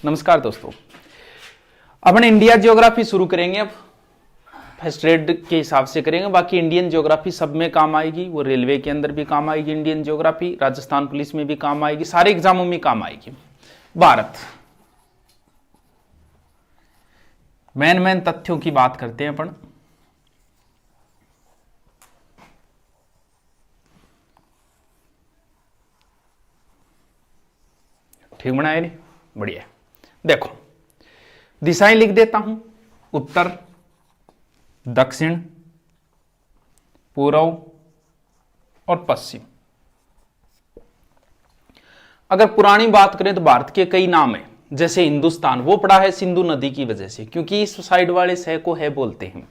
नमस्कार दोस्तों, अपन India geography शुरू करेंगे। अब फर्स्ट ग्रेड के हिसाब से करेंगे, बाकी इंडियन ज्योग्राफी सब में काम आएगी। वो रेलवे के अंदर भी काम आएगी इंडियन ज्योग्राफी, राजस्थान पुलिस में भी काम आएगी, सारे एग्जामों में काम आएगी। भारत, मेन तथ्यों की बात करते हैं अपन। ठीक बनाए नहीं? बढ़िया। देखो दिशाएं लिख देता हूं, उत्तर, दक्षिण, पूर्व और पश्चिम। अगर पुरानी बात करें तो भारत के कई नाम हैं, जैसे हिंदुस्तान, वो पड़ा है सिंधु नदी की वजह से, क्योंकि इस साइड वाले सह को है बोलते हैं।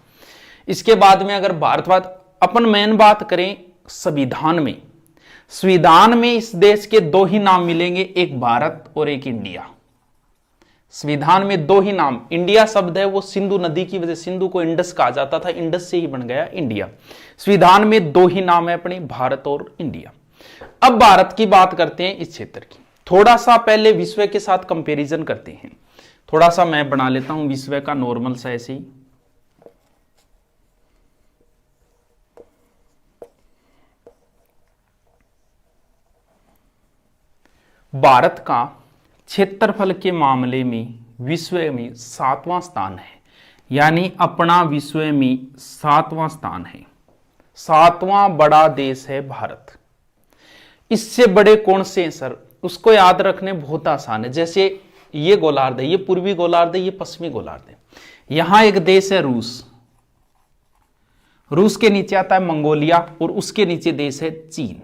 इसके बाद में अगर भारतवाद, अपन मेन बात करें संविधान में, संविधान में इस देश के दो ही नाम मिलेंगे, एक भारत और एक इंडिया। संविधान में दो ही नाम, इंडिया शब्द है वो सिंधु नदी की वजह, सिंधु को इंडस कहा जाता था, इंडस से ही बन गया इंडिया। संविधान में दो ही नाम है अपने, भारत और इंडिया। अब भारत की बात करते हैं, इस क्षेत्र की। थोड़ा सा पहले विश्व के साथ कंपैरिजन करते हैं। थोड़ा सा मैं बना लेता हूं विश्व का नॉर्मल सा ऐसे ही। भारत का क्षेत्रफल के मामले में विश्व में 7वां स्थान है, यानी अपना विश्व में 7वां स्थान है। 7वां बड़ा देश है भारत। इससे बड़े कौन से हैं सर? उसको याद रखने बहुत आसान है। जैसे ये गोलार्ध है, ये पूर्वी गोलार्ध है, ये पश्चिमी गोलार्ध है। यहां एक देश है रूस, रूस के नीचे आता है मंगोलिया, और उसके नीचे देश है चीन।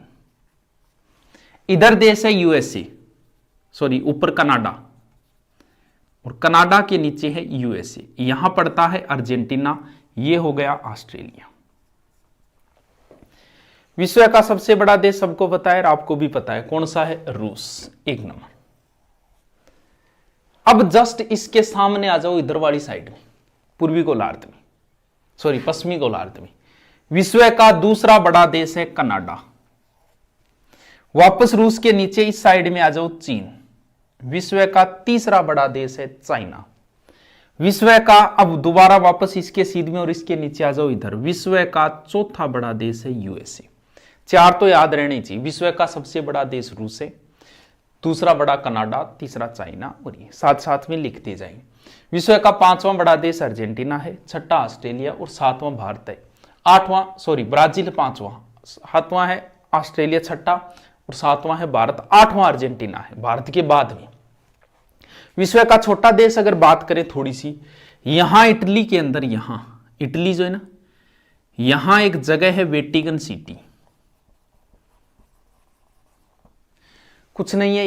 इधर देश है यूएसए, सॉरी ऊपर कनाडा, और कनाडा के नीचे है यूएसए। यहां पड़ता है अर्जेंटीना, ये हो गया ऑस्ट्रेलिया। विश्व का सबसे बड़ा देश सबको पता है, और आपको भी पता है कौन सा है, रूस, एक नंबर। अब जस्ट इसके सामने आ जाओ, इधर वाली साइड में, पूर्वी गोलार्ध में, सॉरी पश्चिमी गोलार्ध में, विश्व का दूसरा बड़ा देश है कनाडा। वापस रूस के नीचे इस साइड में आ जाओ, चीन। विश्व का तीसरा बड़ा देश है चाइना। विश्व का, अब दोबारा वापस इसके सीध में और इसके नीचे आ जाओ इधर, विश्व का चौथा बड़ा देश है यूएसए। चार तो याद रहने चाहिए। विश्व का सबसे बड़ा देश रूस है, दूसरा बड़ा कनाडा, तीसरा चाइना, और ये साथ साथ में लिखते जाएंगे। विश्व का 5वां बड़ा देश अर्जेंटीना है, छठा ऑस्ट्रेलिया, और 7वां भारत है। 8वां, सॉरी ब्राजील 5वां, 7वां है ऑस्ट्रेलिया, छठा, और 7वां है भारत, 8वां अर्जेंटीना है भारत के बाद में। विश्व का छोटा देश अगर बात करें थोड़ी सी, यहां इटली के अंदर, यहां इटली जो है ना, यहां एक जगह है वेटिकन सिटी। कुछ नहीं है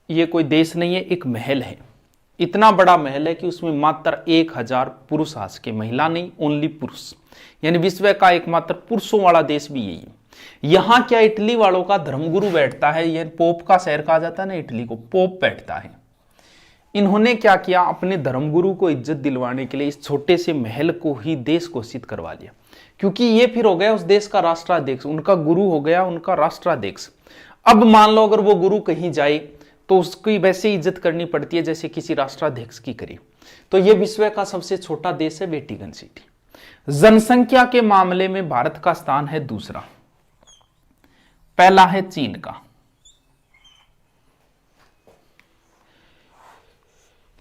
ये कोई देश नहीं है, एक महल है। इतना बड़ा महल है कि उसमें मात्र 1000 पुरुष आ सके, महिला नहीं, ओनली पुरुष। यानी विश्व का एकमात्र पुरुषों वाला देश भी यही है। यहां क्या, इटली वालों का धर्मगुरु बैठता है, ये पोप का शहर कहा जाता है ना इटली को, पोप बैठता है। इन्होंने क्या किया, अपने धर्मगुरु को इज्जत दिलवाने के लिए इस छोटे से महल को ही देश घोषित करवा लिया, क्योंकि ये फिर हो गया उस देश का राष्ट्राध्यक्ष, उनका गुरु हो गया उनका राष्ट्राध्यक्ष। अब मान लो अगर वो गुरु कहीं जाए तो उसकी वैसे इज्जत करनी पड़ती है जैसे किसी राष्ट्राध्यक्ष की करे। तो ये विश्व का सबसे छोटा देश है वेटिकन सिटी। जनसंख्या के मामले में भारत का स्थान है दूसरा, पहला है चीन का।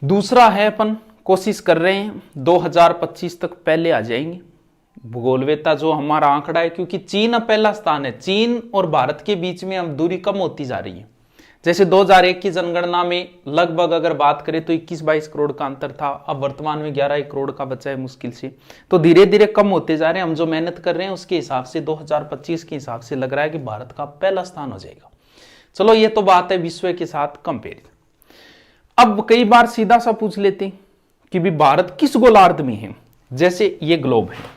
दूसरा है, अपन कोशिश कर रहे हैं 2025 तक पहले आ जाएंगे, भूगोलवेता जो हमारा आंकड़ा है, क्योंकि चीन अब पहला स्थान है। चीन और भारत के बीच में अब दूरी कम होती जा रही है। जैसे 2001 की जनगणना में लगभग अगर बात करें तो 21-22 करोड़ का अंतर था, अब वर्तमान में 11-1 करोड़ का बचा है मुश्किल से। तो धीरे धीरे कम होते जा रहे हैं। हम जो मेहनत कर रहे हैं उसके हिसाब से 2025 के हिसाब से लग रहा है कि भारत का पहला स्थान हो जाएगा। चलो ये तो बात है विश्व के साथ कंपेयर। अब कई बार सीधा सा पूछ लेते हैं कि भी भारत किस गोलार्ध में है। जैसे ये ग्लोब है,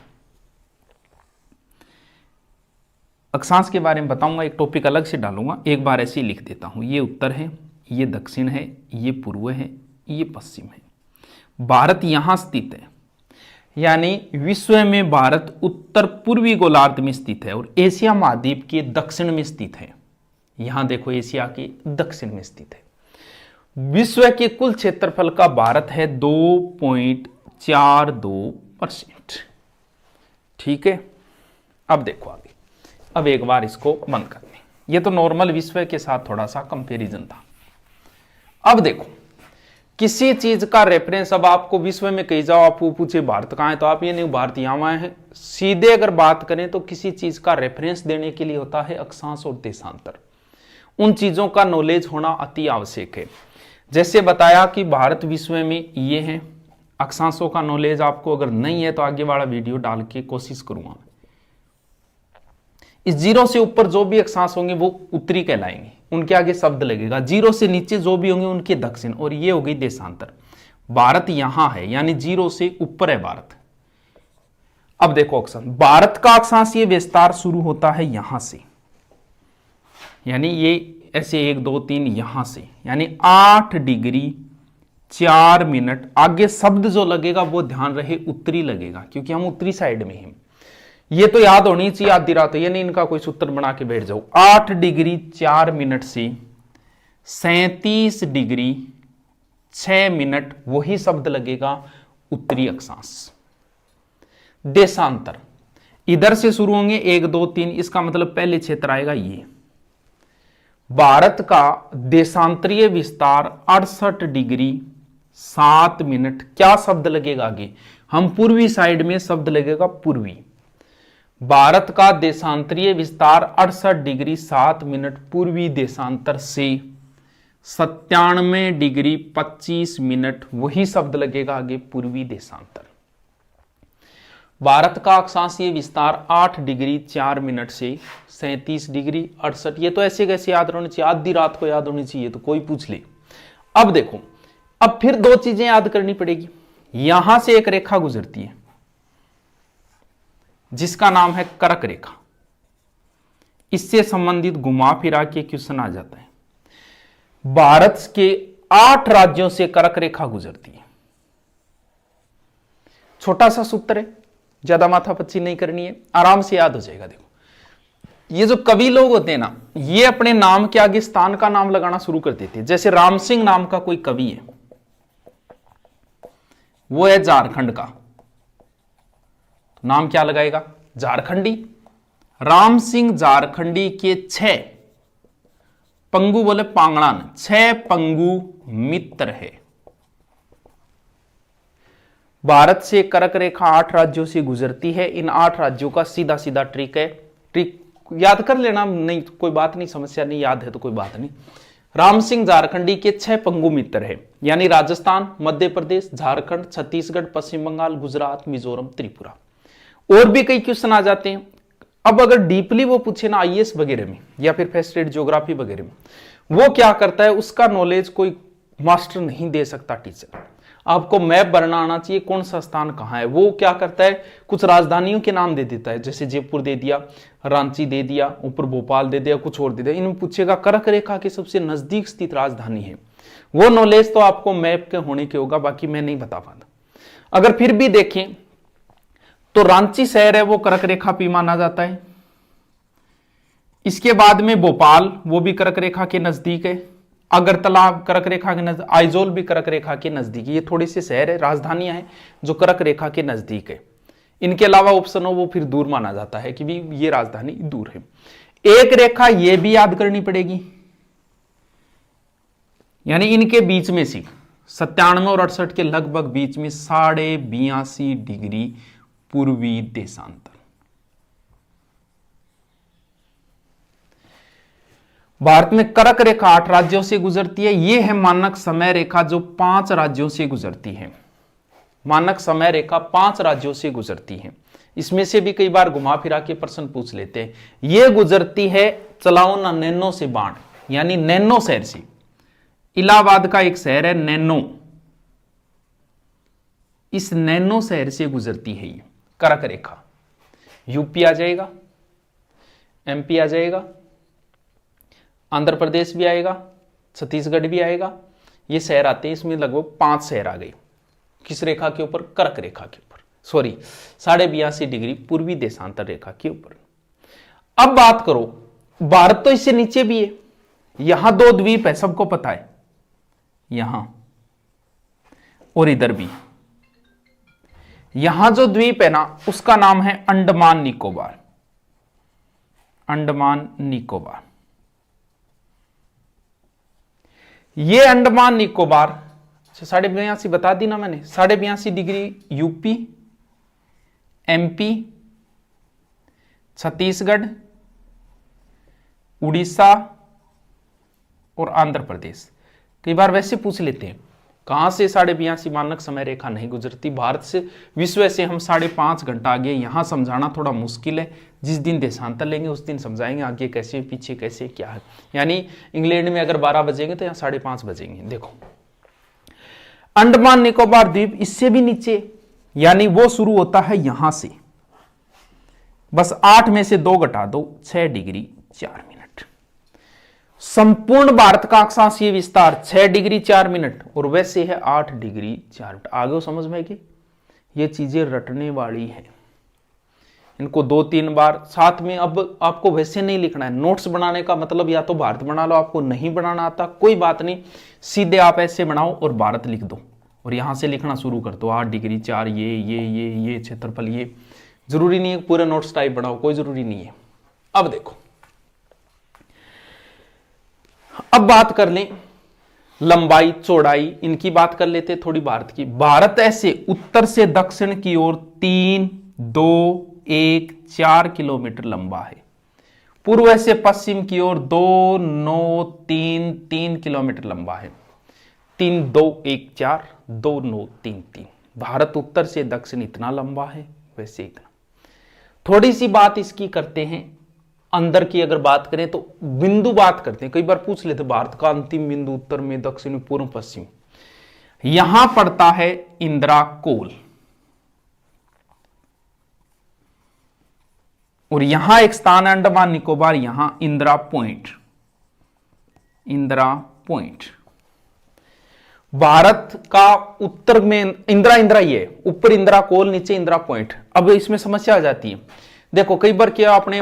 अक्षांश के बारे में बताऊंगा, एक टॉपिक अलग से डालूंगा, एक बार ऐसे ही लिख देता हूं। ये उत्तर है, ये दक्षिण है, ये पूर्व है, ये पश्चिम है। भारत यहां स्थित है, यानी विश्व में भारत उत्तर पूर्वी गोलार्ध में स्थित है और एशिया महाद्वीप के दक्षिण में स्थित है। यहां देखो एशिया के दक्षिण में स्थित है। विश्व के कुल क्षेत्रफल का भारत है 2.42%। ठीक है, अब देखो आगे, अब एक बार इसको बंद कर दें। ये तो नॉर्मल विश्व के साथ थोड़ा सा कंपैरिजन था। अब देखो, किसी चीज का रेफरेंस, अब आपको विश्व में कही जाओ, आप पूछे भारत कहां है, तो आप ये नहीं भारत यहां है। सीधे अगर बात करें तो किसी चीज का रेफरेंस देने के लिए होता है अक्षांश और देशांतर। उन चीजों का नॉलेज होना अति आवश्यक है। जैसे बताया कि भारत विश्व में ये है, अक्षांशों का नॉलेज आपको अगर नहीं है तो आगे वाला वीडियो डाल के कोशिश करूंगा। इस जीरो से ऊपर जो भी अक्षांश होंगे वो उत्तरी कहलाएंगे, उनके आगे शब्द लगेगा। जीरो से नीचे जो भी होंगे उनके दक्षिण, और ये हो गई देशांतर। भारत यहां है, यानी जीरो से ऊपर है भारत। अब देखो अक्षांश, भारत का अक्षांशीय विस्तार शुरू होता है यहां से, यानी ये ऐसे 1 2 3 यहां से, यानी 8 डिग्री 4 मिनट। आगे शब्द जो लगेगा वो ध्यान रहे उत्तरी लगेगा, क्योंकि हम उत्तरी साइड में हैं। ये तो याद होनी चाहिए आधी रात, ये नहीं इनका कोई सूत्र बना के बैठ जाओ। 8 डिग्री 4 मिनट से 37 डिग्री 6 मिनट, वही शब्द लगेगा उत्तरी अक्षांश। देशांतर इधर से शुरू होंगे 1 2 3, इसका मतलब पहले क्षेत्र आएगा ये। भारत का देशांतरीय विस्तार 68 डिग्री 7 मिनट। क्या शब्द लगेगा आगे, हम पूर्वी साइड में, शब्द लगेगा पूर्वी। भारत का देशांतरीय विस्तार 68 डिग्री 7 मिनट पूर्वी देशांतर से 97 डिग्री 25 मिनट, वही शब्द लगेगा आगे पूर्वी देशांतर। भारत का अक्षांशीय विस्तार 8 डिग्री 4 मिनट से 37 डिग्री 68। ये तो ऐसे कैसे याद होनी चाहिए, आधी रात को याद होनी चाहिए, तो कोई पूछ ले। अब देखो, अब फिर दो चीजें याद करनी पड़ेगी। यहां से एक रेखा गुजरती है जिसका नाम है कर्क रेखा। इससे संबंधित घुमा फिरा के क्वेश्चन आ जाता है। भारत के 8 राज्यों से कर्क रेखा गुजरती है। छोटा सा सूत्र है, ज्यादा माथापच्ची नहीं करनी है, आराम से याद हो जाएगा। देखो, ये जो कवि लोग होते हैं ना, ये अपने नाम के आगे स्थान का नाम लगाना शुरू कर देते हैं। जैसे राम सिंह नाम का कोई कवि है, वो है झारखंड का, नाम क्या लगाएगा, झारखंडी। राम सिंह झारखंडी के 6 पंगु, बोले पांगड़ान, 6 पंगु मित्र है। भारत से कर्क रेखा 8 राज्यों से गुजरती है। इन 8 राज्यों का सीधा सीधा ट्रिक है, ट्रिक याद कर लेना, नहीं कोई बात नहीं, समस्या नहीं, याद है तो कोई बात नहीं। राम सिंह झारखंडी के 6 पंगु मित्र है, यानी राजस्थान, मध्य प्रदेश, झारखंड, छत्तीसगढ़, पश्चिम बंगाल, गुजरात, मिजोरम, त्रिपुरा। और भी कई क्वेश्चन आ जाते हैं। अब अगर डीपली वो पूछे ना आईएएस वगैरह में या फिर फर्स्ट एड ज्योग्राफी वगैरह में, वो क्या करता है, उसका नॉलेज कोई मास्टर नहीं दे सकता टीचर। आपको मैप बनाना आना चाहिए, कौन सा स्थान कहां है। वो क्या करता है, कुछ राजधानियों के नाम दे देता है, जैसे जयपुर दे दिया, रांची दे दिया, ऊपर भोपाल दे दिया, कुछ और दे दिया। इनमें पूछेगा कर्क रेखा के सबसे नजदीक स्थित राजधानी है। वो नॉलेज तो आपको मैप के होने के होगा, बाकी मैं नहीं बता पाता। अगर फिर भी देखें तो रांची शहर है वो कर्क रेखा पे माना जाता है। इसके बाद में भोपाल, वो भी कर्क रेखा के नजदीक है। अगरतला कर्क रेखा के नजदीक, आइजोल भी कर्क रेखा के नजदीक। ये थोड़े से शहर है, राजधानियां हैं जो कर्क रेखा के नजदीक है। इनके अलावा ऑप्शन हो वो फिर दूर माना जाता है कि भी ये राजधानी दूर है। एक रेखा ये भी याद करनी पड़ेगी, यानी इनके बीच में से 97 और 68 के लगभग बीच में 82.5 डिग्री पूर्वी देशांतर। भारत में कर्क रेखा 8 राज्यों से गुजरती है। यह है मानक समय रेखा जो 5 राज्यों से गुजरती है। मानक समय रेखा 5 राज्यों से गुजरती है। इसमें से भी कई बार घुमा फिरा के प्रश्न पूछ लेते हैं। यह गुजरती है चलाओ ना नैनो से बाण, यानी नैनो शहर से। इलाहाबाद का एक शहर है नैनो, इस नैनो शहर से गुजरती है ये कर्क रेखा। यूपी आ जाएगा, एमपी आ जाएगा, आंध्र प्रदेश भी आएगा, छत्तीसगढ़ भी आएगा। ये शहर आते हैं, इसमें लगभग 5 शहर आ गए। किस रेखा के ऊपर, कर्क रेखा के ऊपर, सॉरी 82.5 डिग्री पूर्वी देशांतर रेखा के ऊपर। अब बात करो, भारत तो इससे नीचे भी है। यहां 2 द्वीप है, सबको पता है। यहां और इधर भी। यहां जो द्वीप है ना उसका नाम है अंडमान निकोबार, अंडमान निकोबार। ये अंडमान निकोबार 82.5 बता दी ना मैंने, 82.5 degree UP, MP, Chhattisgarh, Orissa और आंध्र प्रदेश। कई बार वैसे पूछ लेते हैं कहां से 82.5 मानक समय रेखा नहीं गुजरती, भारत से, विश्व से हम 5.5 घंटा आगे। यहां समझाना थोड़ा मुश्किल है, जिस दिन देशांतर लेंगे उस दिन समझाएंगे आगे कैसे पीछे कैसे क्या है। यानी इंग्लैंड में अगर 12 बजेंगे तो यहाँ 5:30 बजेंगे। देखो अंडमान निकोबार द्वीप इससे भी नीचे, यानी वो शुरू होता है यहां से, बस 8 में से 2 घटा दो, 6 डिग्री 4 मिनट। संपूर्ण भारत का अक्षांशीय विस्तार 6 डिग्री 4 मिनट और वैसे है 8 डिग्री 4 मिनट। आगे समझ में कि ये चीजें रटने वाली है, इनको 2-3 बार साथ में। अब आपको वैसे नहीं लिखना है, नोट्स बनाने का मतलब या तो भारत बना लो, आपको नहीं बनाना आता कोई बात नहीं, सीधे आप ऐसे बनाओ और भारत लिख दो और यहां से लिखना शुरू कर दो। 8 डिग्री 4 ये क्षेत्रफल, ये जरूरी नहीं है पूरे नोट्स टाइप बनाओ, कोई जरूरी नहीं है। अब देखो, अब बात कर लें लंबाई चौड़ाई, इनकी बात कर लेते थोड़ी भारत की। भारत ऐसे उत्तर से दक्षिण की ओर 3, 2, 1, 4 किलोमीटर लंबा है। पूर्व से पश्चिम की ओर 2, 9, 3, 3 किलोमीटर लंबा है। 3, 2, 1, 4, 2, 9, 3, 3। भारत उत्तर से दक्षिण इतना लंबा है, वैसे इतना। थोड़ी सी बात इसकी करते हैं अंदर की, अगर बात करें तो बिंदु बात करते हैं। कई बार पूछ लेते भारत का अंतिम बिंदु उत्तर में, दक्षिण में, पूर्व पश्चिम। यहां पड़ता है इंदिरा कोल और यहां एक स्थान है अंडमान निकोबार, यहां इंदिरा पॉइंट, इंदिरा पॉइंट। भारत का उत्तर में इंदिरा ये ऊपर इंदिरा कोल, नीचे इंदिरा पॉइंट। अब इसमें समस्या आ जाती है। देखो कई बार क्या अपने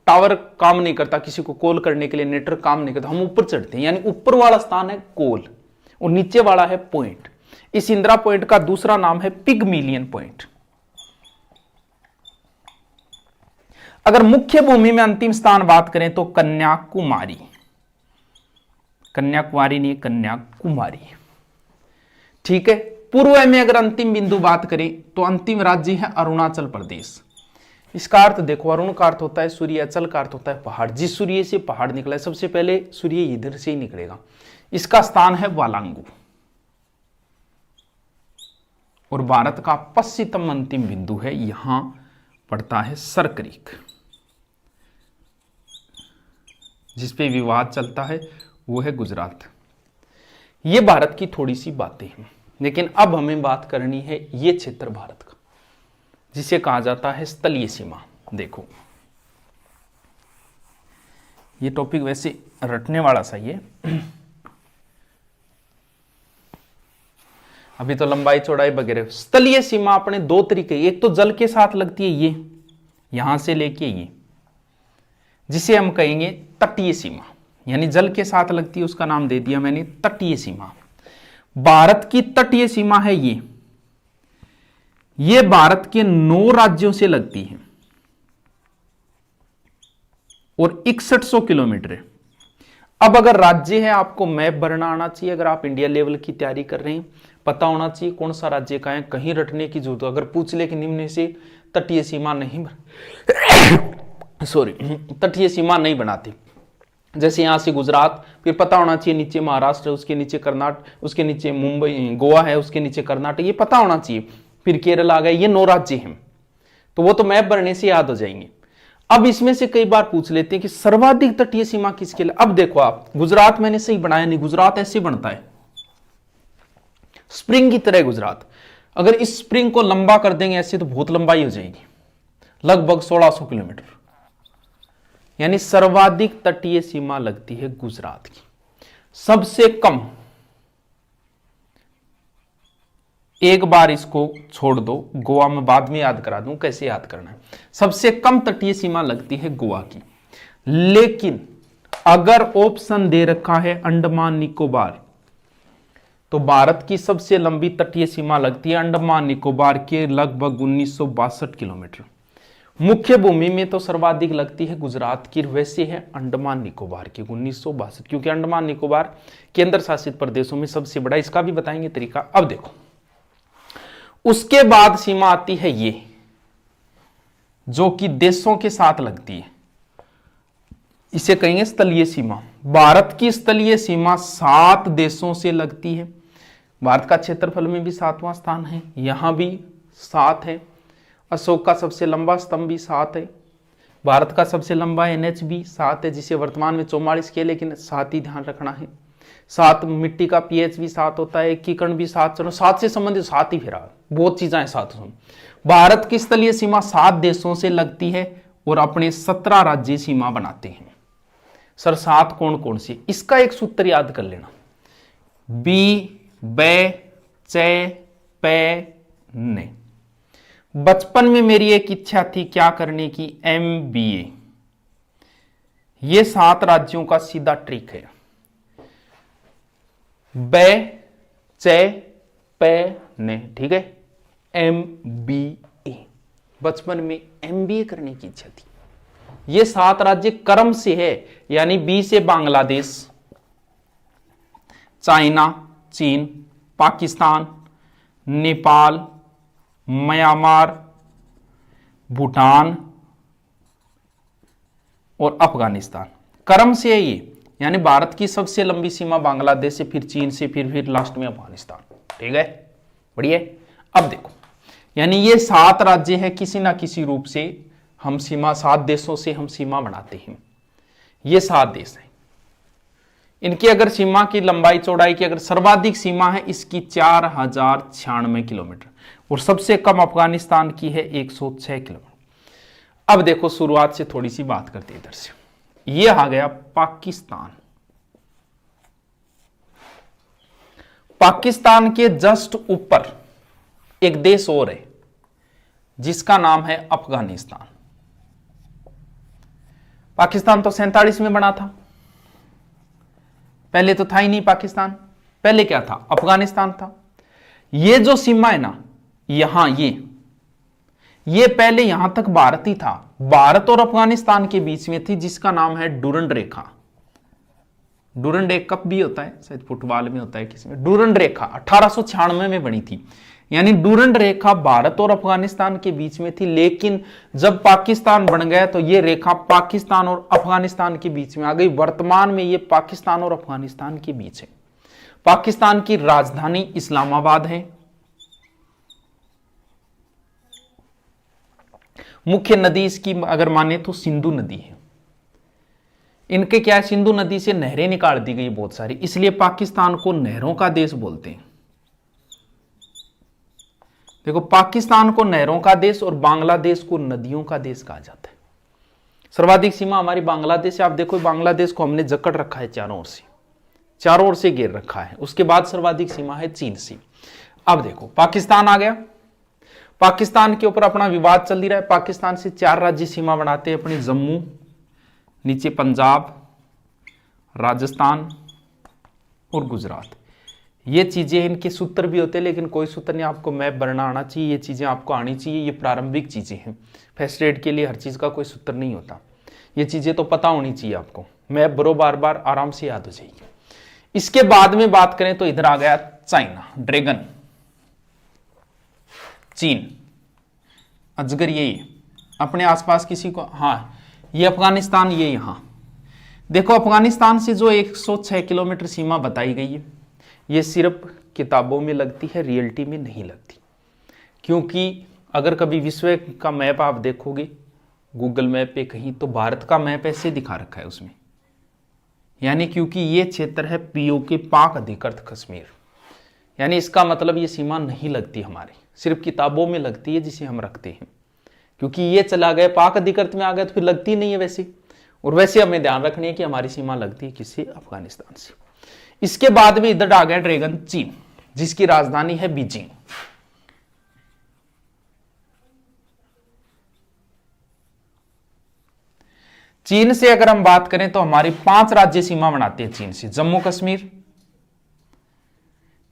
टावर काम नहीं करता, किसी को कॉल करने के लिए नेटवर्क काम नहीं करता, हम ऊपर चढ़ते हैं, यानी ऊपर वाला स्थान है कोल और नीचे वाला है पॉइंट। इस इंदिरा पॉइंट का दूसरा नाम है पिगमिलियन पॉइंट। अगर मुख्य भूमि में अंतिम स्थान बात करें तो कन्याकुमारी, कन्याकुमारी नहीं, कन्याकुमारी, ठीक है। पूर्व में अगर अंतिम बिंदु बात करें तो अंतिम राज्य है अरुणाचल प्रदेश। इसका अर्थ देखो, अरुण का अर्थ होता है सूर्य, अचल का अर्थ होता है पहाड़। जिस सूर्य से पहाड़ निकला है सबसे पहले सूर्य इधर से ही निकलेगा। इसका स्थान है वालांगू और भारत का पश्चिमतम अंतिम बिंदु है, यहां पड़ता है सरक्रीक, जिसपे विवाद चलता है, वो है गुजरात। ये भारत की थोड़ी सी बातें हैं, लेकिन अब हमें बात करनी है ये क्षेत्र भारत का जिसे कहा जाता है स्थलीय सीमा। देखो ये टॉपिक वैसे रटने वाला सही है। अभी तो लंबाई चौड़ाई वगैरह। स्थलीय सीमा अपने 2 तरीके, एक तो जल के साथ लगती है, ये यहां से लेके ये, जिसे हम कहेंगे तटीय सीमा, यानी जल के साथ लगती है, उसका नाम दे दिया मैंने तटीय सीमा। भारत की तटीय सीमा है ये भारत के 9 राज्यों से लगती है और 6100 किलोमीटर है। अब अगर राज्य है, आपको मैप भरना आना चाहिए। अगर आप इंडिया लेवल की तैयारी कर रहे हैं, पता होना चाहिए कौन सा राज्य का है, कहीं रटने की जरूरत। अगर पूछ ले कि निम्न से तटीय सीमा नहीं तटीय सीमा नहीं बनाती, जैसे यहां से गुजरात, फिर पता होना चाहिए नीचे महाराष्ट्र, उसके नीचे कर्नाटक, उसके नीचे मुंबई गोवा है, उसके नीचे कर्नाटक, ये पता होना चाहिए। फिर केरल आ गए, ये 9 राज्य हैं, तो वो तो मैप भरने से याद हो जाएंगे। अब इसमें से कई बार पूछ लेते हैं कि सर्वाधिक तटीय सीमा किसके लिए। अब देखो आप, गुजरात मैंने सही बनाया नहीं, गुजरात ऐसे बनता है स्प्रिंग की तरह गुजरात। अगर इस स्प्रिंग को लंबा कर देंगे ऐसे तो बहुत लंबाई हो जाएगी, लगभग 1600 किलोमीटर, यानी सर्वाधिक तटीय सीमा लगती है गुजरात की। सबसे कम, एक बार इसको छोड़ दो, गोवा में बाद में याद करा दूं कैसे याद करना है। सबसे कम तटीय सीमा लगती है गोवा की, लेकिन अगर ऑप्शन दे रखा है अंडमान निकोबार तो भारत की सबसे लंबी तटीय सीमा लगती है अंडमान निकोबार के लगभग 1962 किलोमीटर। मुख्य भूमि में तो सर्वाधिक लगती है गुजरात की, वैसे है अंडमान निकोबार की 1962, क्योंकि अंडमान निकोबार केंद्र शासित प्रदेशों में सबसे बड़ा, इसका भी बताएंगे तरीका। अब देखो, उसके बाद सीमा आती है ये, जो कि देशों के साथ लगती है, इसे कहेंगे स्थलीय सीमा। भारत की स्थलीय सीमा 7 देशों से लगती है। भारत का क्षेत्रफल में भी 7वां स्थान है, यहां भी 7 है। अशोक का सबसे लंबा स्तंभ भी 7 है। भारत का सबसे लंबा NH भी 7 है, जिसे वर्तमान में 44 के, लेकिन 7 ही ध्यान रखना है। 7 मिट्टी का pH भी 7 होता है, एकीकरण भी 7, चलो 7 से संबंधित 7 ही, फिर बहुत चीजें हैं 7। भारत की स्थलीय सीमा 7 देशों से लगती है और अपने 17 राज्य सीमा बनाते हैं। सर 7 कौन कौन सी? इसका एक सूत्र याद कर लेना, बी बै चे पे ने। बचपन में मेरी एक इच्छा थी क्या करने की, MBA। ये 7 राज्यों का सीधा ट्रिक है, बै चे पे ने, ठीक है, MBA। बचपन में MBA करने की इच्छा थी। ये 7 राज्य क्रम से है, यानी बी से बांग्लादेश, चाइना, चीन, पाकिस्तान, नेपाल, म्यांमार, भूटान और अफगानिस्तान, क्रम से है ये। यानी भारत की सबसे लंबी सीमा बांग्लादेश से, फिर चीन से, फिर लास्ट में अफगानिस्तान, ठीक है, बढ़िया। अब देखो, यानी ये 7 राज्य है, किसी ना किसी रूप से हम सीमा, 7 देशों से हम सीमा बनाते हैं। ये 7 देश हैं, इनकी अगर सीमा की लंबाई चौड़ाई की अगर सर्वाधिक सीमा है इसकी 4096 किलोमीटर, और सबसे कम अफगानिस्तान की है 106 किलोमीटर। अब देखो, शुरुआत से थोड़ी सी बात करते हैं इधर से। ये आ गया पाकिस्तान। पाकिस्तान के जस्ट ऊपर एक देश और है जिसका नाम है अफगानिस्तान। पाकिस्तान तो 47 में बना था, पहले तो था ही नहीं पाकिस्तान। पहले क्या था? अफगानिस्तान था। ये जो सीमा है ना, यहां ये पहले यहां तक भारत ही था, भारत और अफगानिस्तान के बीच में थी, जिसका नाम है डूरंड रेखा। डूरंड एक कप भी होता है, शायद फुटबॉल में होता है किसी में। डूरंड रेखा 1896 में बनी थी, यानी डूरंड रेखा भारत और अफगानिस्तान के बीच में थी। लेकिन जब पाकिस्तान बन गया तो ये रेखा पाकिस्तान और अफगानिस्तान के बीच में आ गई। वर्तमान में ये पाकिस्तान और अफगानिस्तान के बीच है। पाकिस्तान की राजधानी इस्लामाबाद है। मुख्य नदी इसकी अगर माने तो सिंधु नदी है। इनके क्या है, सिंधु नदी से नहरें निकाल दी गई बहुत सारी, इसलिए पाकिस्तान को नहरों का देश बोलते हैं। देखो, पाकिस्तान को नहरों का देश और बांग्लादेश को नदियों का देश कहा जाता है। सर्वाधिक सीमा हमारी बांग्लादेश से। आप देखो, बांग्लादेश को हमने जकड़ रखा है चारों ओर से घेर रखा है। उसके बाद सर्वाधिक सीमा है चीन से। अब देखो, पाकिस्तान आ गया। पाकिस्तान के ऊपर अपना विवाद चल ही रहा है। पाकिस्तान से 4 राज्य सीमा बनाते हैं अपनी, जम्मू, नीचे पंजाब, राजस्थान और गुजरात। ये चीजें, इनके सूत्र भी होते हैं, लेकिन कोई सूत्र नहीं, आपको मैप बनना आना चाहिए, ये चीजें आपको आनी चाहिए। ये प्रारंभिक चीजें हैं, फर्स्ट एड के लिए हर चीज का कोई सूत्र नहीं होता। ये चीजें तो पता होनी चाहिए आपको, मैप बरो बार बार आराम से याद हो जाएगी। इसके बाद में बात करें तो इधर आ गया चाइना, ड्रैगन, चीन, अजगर, यही अपने आसपास किसी को, हाँ ये अफगानिस्तान, ये यहां देखो। अफगानिस्तान से जो 106 किलोमीटर सीमा बताई गई है, ये सिर्फ किताबों में लगती है, रियलिटी में नहीं लगती। क्योंकि अगर कभी विश्व का मैप आप देखोगे गूगल मैप पे कहीं, तो भारत का मैप ऐसे दिखा रखा है उसमें, यानी क्योंकि ये क्षेत्र है POK, पाक अधिकृत कश्मीर, यानी इसका मतलब ये सीमा नहीं लगती हमारे, सिर्फ किताबों में लगती है जिसे हम रखते हैं। क्योंकि ये चला गया पाक अधिकृत में आ गया तो फिर लगती नहीं है वैसे। और वैसे हमें ध्यान रखनी है कि हमारी सीमा लगती है किससे? अफगानिस्तान से। इसके बाद में इधर आ गया ड्रैगन, चीन, जिसकी राजधानी है बीजिंग। चीन से अगर हम बात करें तो हमारी 5 राज्य सीमा बनाते हैं चीन से। जम्मू कश्मीर,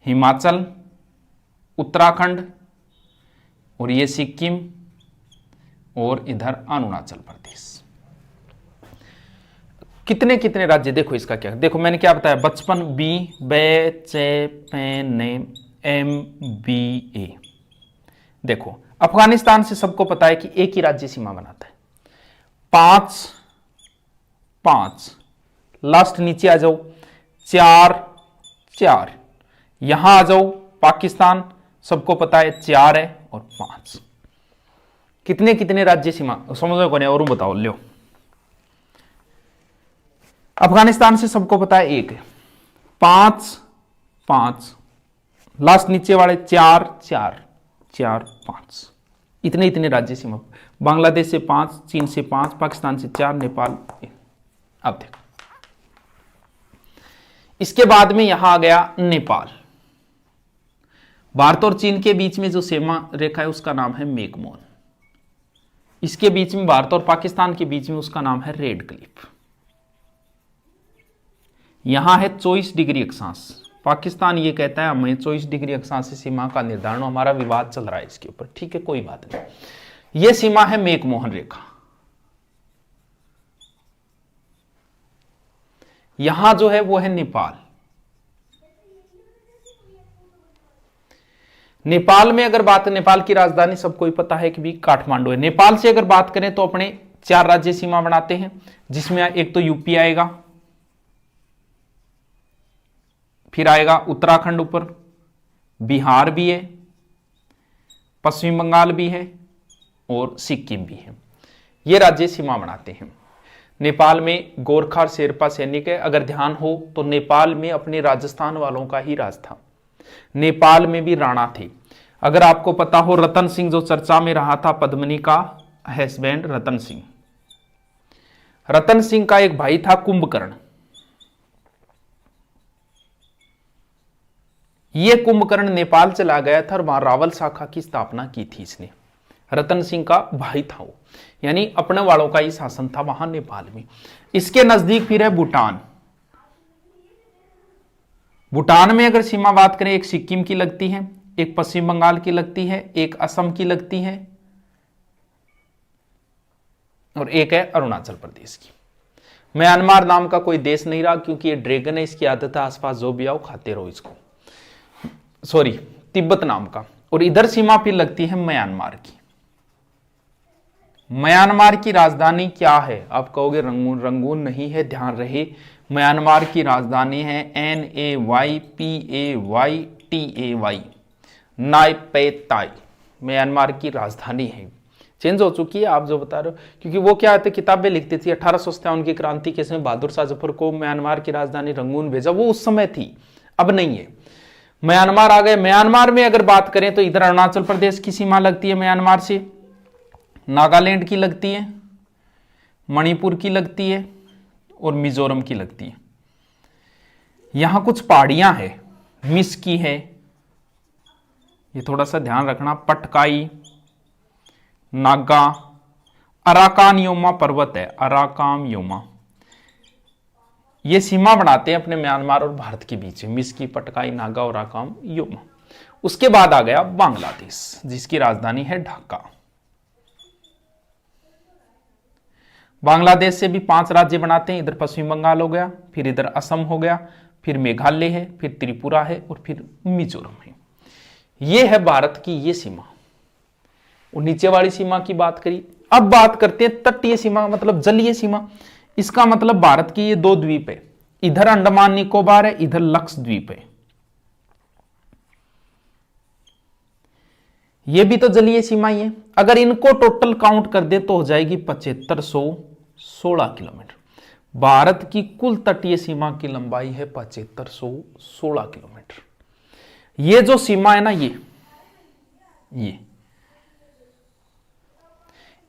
हिमाचल, उत्तराखंड, और ये सिक्किम, और इधर अरुणाचल प्रदेश। कितने कितने राज्य, देखो इसका क्या, देखो मैंने क्या बताया, बचपन बी बे चे पे ने एम बी ए। देखो अफगानिस्तान से सबको पता है कि एक ही राज्य सीमा बनाता है, 5 5, लास्ट नीचे आ जाओ 4 4, यहां आ जाओ पाकिस्तान, सबको पता है 4 है और 5। कितने कितने राज्य सीमा समझो कौन है, और बताओ लो। अफगानिस्तान से सबको पता है 1 है, 5 5, लास्ट नीचे वाले 4 4 4 5, इतने इतने राज्य सीमा। बांग्लादेश से 5, चीन से 5, पाकिस्तान से 4, नेपाल 1। अब देखो इसके बाद में यहां आ गया नेपाल। भारत और चीन के बीच में जो सीमा रेखा है उसका नाम है मेकमोन। इसके बीच में भारत और पाकिस्तान के बीच में उसका नाम है रेड क्लिफ। यहां है 24 डिग्री अक्षांश। पाकिस्तान ये कहता है हमें 24 डिग्री अक्षांश से सीमा का निर्धारण, हमारा विवाद चल रहा है इसके ऊपर, ठीक है कोई बात नहीं। यह सीमा है मैकमोहन रेखा। यहां जो है वो है नेपाल। नेपाल में अगर बात, नेपाल की राजधानी सबको ही पता है कि भी काठमांडू है। नेपाल से अगर बात करें तो अपने 4 राज्य सीमा बनाते हैं, जिसमें एक तो यूपी आएगा, फिर आएगा उत्तराखंड ऊपर, बिहार भी है, पश्चिम बंगाल भी है और सिक्किम भी है। ये राज्य सीमा बनाते हैं। नेपाल में गोरखा और शेरपा सैनिक है। अगर ध्यान हो तो नेपाल में अपने राजस्थान वालों का ही राज था। नेपाल में भी राणा थे। अगर आपको पता हो, रतन सिंह जो चर्चा में रहा था, पद्मिनी का हस्बैंड रतन सिंह, रतन सिंह का एक भाई था कुंभकर्ण। ये कुंभकर्ण नेपाल चला गया था और वहां रावल शाखा की स्थापना की थी इसने। रतन सिंह का भाई था वो, यानी अपने वालों का ही शासन था वहां नेपाल में। इसके नजदीक फिर है भूटान। भूटान में अगर सीमा बात करें, एक सिक्किम की लगती है, एक पश्चिम बंगाल की लगती है, एक असम की लगती है और एक है अरुणाचल प्रदेश की। म्यांमार नाम का कोई देश नहीं रहा, क्योंकि ये ड्रैगन है, इसकी आदत है आसपास जो भी आओ खाते रहो इसको। सॉरी, तिब्बत नाम का। और इधर सीमा फिर लगती है म्यांमार की। म्यांमार की राजधानी क्या है? आप कहोगे रंगून। रंगून नहीं है, ध्यान रहे। म्यांमार की राजधानी है NAYPAYTAY, नाइपेताई। म्यांमार की राजधानी है। चेंज हो चुकी है, आप जो बता रहे हो, क्योंकि वो क्या है, किताबें लिखती थी 1857 की क्रांति के समय बहादुर शाह जफर को म्यांमार की राजधानी रंगून भेजा, वो उस समय थी, अब नहीं है। म्यांमार आ गए। म्यांमार में अगर बात करें तो इधर अरुणाचल प्रदेश की सीमा लगती है म्यांमार से, नागालैंड की लगती है, मणिपुर की लगती है और मिजोरम की लगती है। यहां कुछ पहाड़ियां हैं, मिस की है, ये थोड़ा सा ध्यान रखना, पटकाई, नागा, अराकान योमा पर्वत है, अराकाम योमा। ये सीमा बनाते हैं अपने म्यांमार और भारत के बीच में, मिस्की, पटकाई, नागा और अराकाम योमा। उसके बाद आ गया बांग्लादेश, जिसकी राजधानी है ढाका। बांग्लादेश से भी 5 राज्य बनाते हैं। इधर पश्चिम बंगाल हो गया, फिर इधर असम हो गया, फिर मेघालय है, फिर त्रिपुरा है और फिर मिजोरम है। यह है भारत की ये सीमा। और नीचे वाली सीमा की बात करी। अब बात करते हैं तटीय सीमा, मतलब जलीय सीमा। इसका मतलब भारत की ये 2 द्वीप है, इधर अंडमान निकोबार है, इधर लक्षद्वीप है। ये भी तो जलीय सीमा ही है। अगर इनको टोटल काउंट कर दे तो हो जाएगी 7516 किलोमीटर। भारत की कुल तटीय सीमा की लंबाई है 7516 किलोमीटर। ये जो सीमा है ना, ये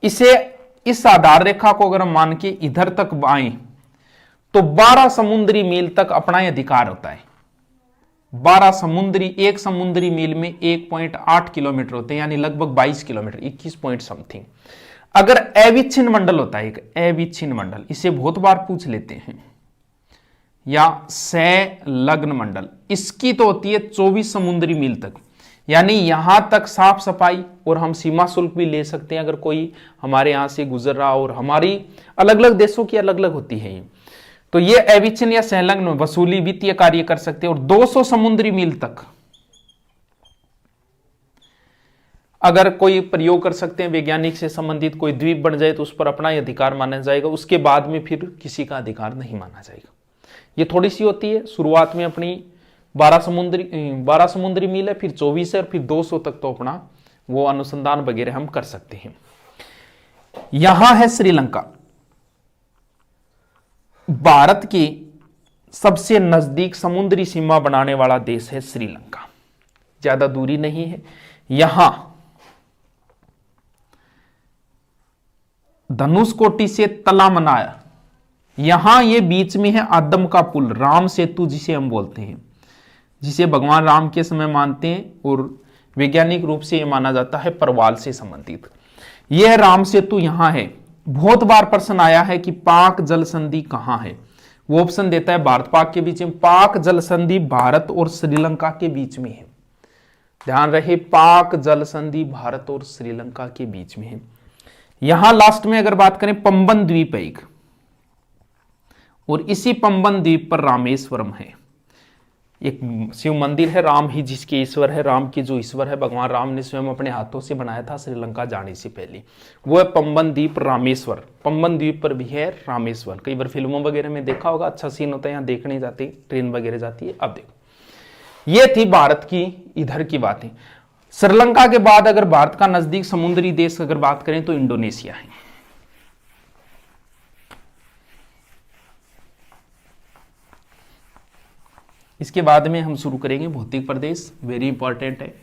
इसे, इस आधार रेखा को अगर हम मान के इधर तक आए तो 12 समुद्री मील तक अपना अधिकार होता है। 12 समुद्री, एक समुद्री मील में 1.8 किलोमीटर होते हैं, यानी लगभग 22 किलोमीटर, 21 पॉइंट समथिंग। अगर अविच्छिन्न मंडल होता है, एक अविच्छिन्न मंडल, इसे बहुत बार पूछ लेते हैं। या संलग्न मंडल, इसकी तो होती है 24 समुद्री मील तक, यानी यहां तक साफ सफाई, और हम सीमा शुल्क भी ले सकते हैं अगर कोई हमारे यहां से गुजर रहा, और हमारी अलग अलग देशों की अलग अलग होती है। तो ये अविच्छिन्न या संलग्न वसूली वित्तीय कार्य कर सकते हैं। और 200 समुद्री मील तक अगर कोई प्रयोग कर सकते हैं, वैज्ञानिक से संबंधित कोई द्वीप बन जाए तो उस पर अपना अधिकार माना जाएगा, उसके बाद में फिर किसी का अधिकार नहीं माना जाएगा। ये थोड़ी सी होती है, शुरुआत में अपनी 12 समुद्री मील है, फिर 24 है, और फिर 200 तक तो अपना वो अनुसंधान वगैरह हम कर सकते हैं। यहां है श्रीलंका, भारत की सबसे नजदीक समुद्री सीमा बनाने वाला देश है श्रीलंका, ज्यादा दूरी नहीं है। यहां धनुषकोटी से तलामनाया, यहां ये बीच में है आदम का पुल, राम सेतु जिसे हम बोलते हैं, जिसे भगवान राम के समय मानते हैं, और वैज्ञानिक रूप से यह माना जाता है परवाल से संबंधित। यह राम सेतु यहां है। बहुत बार प्रश्न आया है कि पाक जल संधि कहां है, वो ऑप्शन देता है भारत पाक के बीच में। पाक जल संधि भारत और श्रीलंका के बीच में है, ध्यान रहे, पाक जल संधि भारत और श्रीलंका के बीच में है। यहां लास्ट में अगर बात करें, पंबन द्वीप है एक, और इसी पंबन द्वीप पर रामेश्वरम है, एक शिव मंदिर है, राम ही जिसके ईश्वर है, राम के जो ईश्वर है भगवान राम ने स्वयं अपने हाथों से बनाया था श्रीलंका जाने से पहले, वो है पंबन द्वीप रामेश्वर। पंबन द्वीप पर भी है रामेश्वर, कई बार फिल्मों वगैरह में देखा होगा, अच्छा सीन होता है, यहाँ देखने जाते, ट्रेन वगैरह जाती है। अब देखो, ये थी भारत की इधर की बातें। श्रीलंका के बाद अगर भारत का नजदीक समुद्री देश अगर बात करें तो इंडोनेशिया है। इसके बाद में हम शुरू करेंगे भौतिक प्रदेश, वेरी इंपॉर्टेंट है।